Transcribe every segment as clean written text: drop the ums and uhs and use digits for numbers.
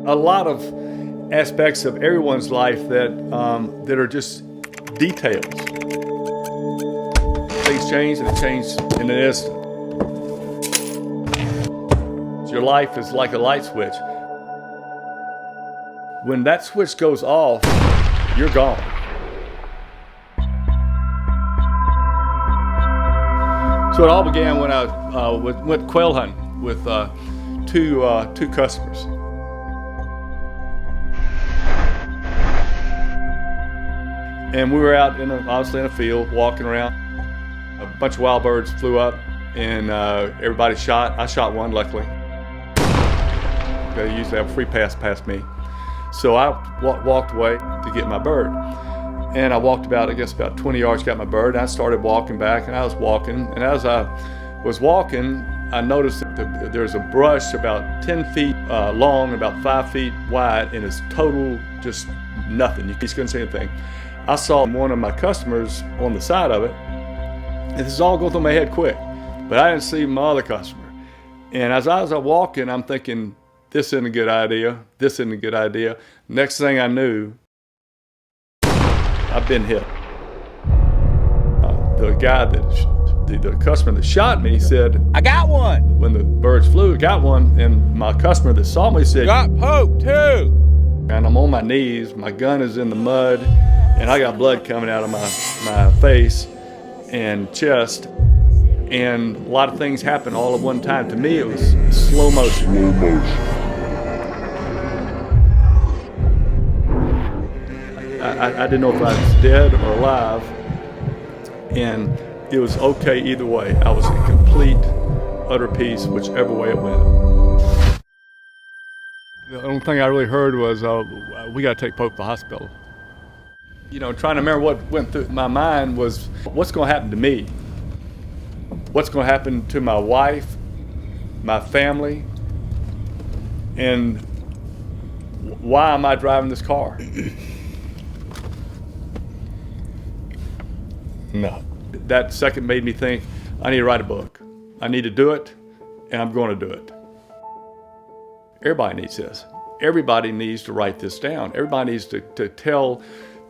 a lot of aspects of everyone's life that are just details. Things change, and it changed in an instant. Your life is like a light switch. When that switch goes off, you're gone. So it all began when I went quail hunting with two customers. And we were out obviously in a field walking around. A bunch of wild birds flew up, and everybody shot. I shot one, luckily. They usually have a free pass past me. So I walked away to get my bird. And I walked about 20 yards, got my bird, and I started walking back, and I was walking. And as I was walking, I noticed that there's a brush about 10 feet long, about 5 feet wide, and it's total just nothing. You just couldn't see anything. I saw one of my customers on the side of it, and this is all going through my head quick, but I didn't see my other customer. And as I was walking, I'm thinking, this isn't a good idea, this isn't a good idea. Next thing I knew, I've been hit. The guy the customer that shot me said, I got one. When the birds flew, got one, and my customer that saw me said, got poked too. And I'm on my knees, my gun is in the mud, and I got blood coming out of my face and chest, and a lot of things happened all at one time. To me, it was slow motion. I didn't know if I was dead or alive, and it was okay either way. I was in complete, utter peace, whichever way it went. The only thing I really heard was, we got to take Pope to the hospital. You know, trying to remember what went through my mind was, what's going to happen to me? What's going to happen to my wife, my family, and why am I driving this car? No. That second made me think, I need to write a book. I need to do it, and I'm going to do it. Everybody needs this. Everybody needs to write this down. Everybody needs to tell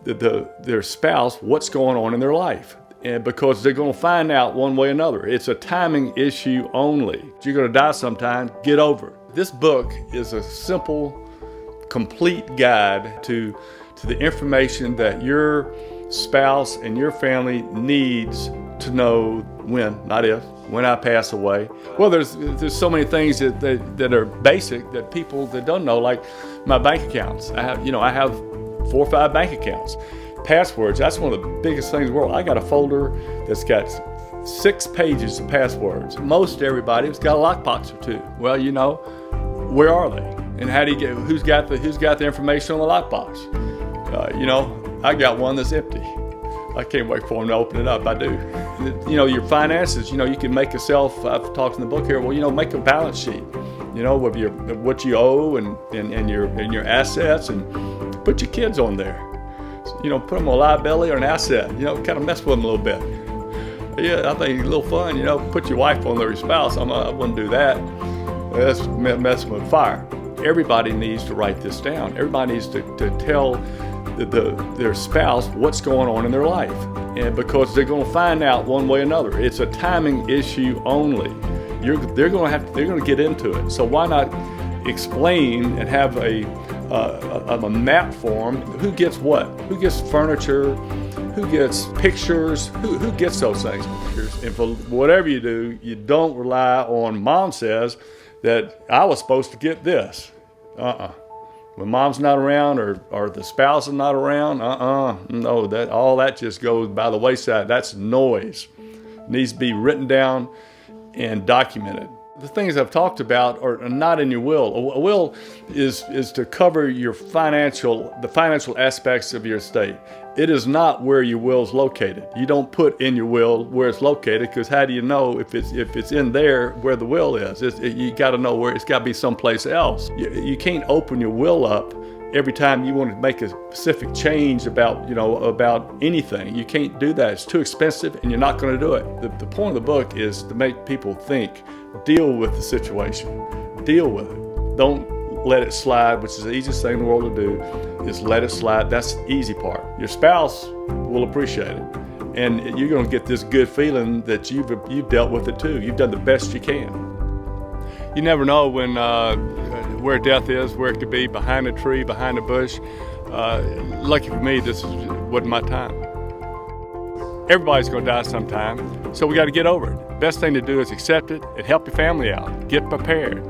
their spouse what's going on in their life, and because they're going to find out one way or another. It's a timing issue only. You're going to die sometime, get over it. This book is a simple, complete guide to the information that your spouse and your family needs to know when, not if, when I pass away. Well, there's so many things that are basic that people that don't know, like my bank accounts. I have 4 or 5 bank accounts. Passwords, that's one of the biggest things in the world. I got a folder that's got 6 pages of passwords. Most everybody's got a lockbox or 2. Well, where are they? And how do you get, who's got the information on the lockbox? I got one that's empty. I can't wait for them to open it up. I do. Your finances, you can make yourself, I've talked in the book here, make a balance sheet, with what you owe and your assets, and put your kids on there. So, put them on a liability or an asset, kind of mess with them a little bit. Yeah, I think it's a little fun, put your wife on there, your spouse. I wouldn't do that. That's messing with fire. Everybody needs to write this down. Everybody needs to tell their spouse what's going on in their life, and because they're going to find out one way or another. It's a timing issue only. They're going to get into it. So why not explain and have a map form? Who gets what? Who gets furniture? Who gets pictures? Who gets those things? And for whatever you do, you don't rely on mom says that I was supposed to get this. When mom's not around or the spouse is not around, no, all that just goes by the wayside. That's noise. It needs to be written down and documented. The things I've talked about are not in your will. A will is to cover the financial aspects of your estate. It is not where your will is located. You don't put in your will where it's located, because how do you know if it's in there where the will is? You got to know where it's got to be someplace else. You can't open your will up every time you want to make a specific change about anything. You can't do that. It's too expensive, and you're not going to do it. The point of the book is to make people think. Deal with the situation. Deal with it. Don't let it slide, which is the easiest thing in the world to do, is let it slide. That's the easy part. Your spouse will appreciate it. And you're going to get this good feeling that you've dealt with it too. You've done the best you can. You never know when where death is, where it could be, behind a tree, behind a bush. Lucky for me, this wasn't my time. Everybody's going to die sometime, so we got to get over it. Best thing to do is accept it and help your family out. Get prepared.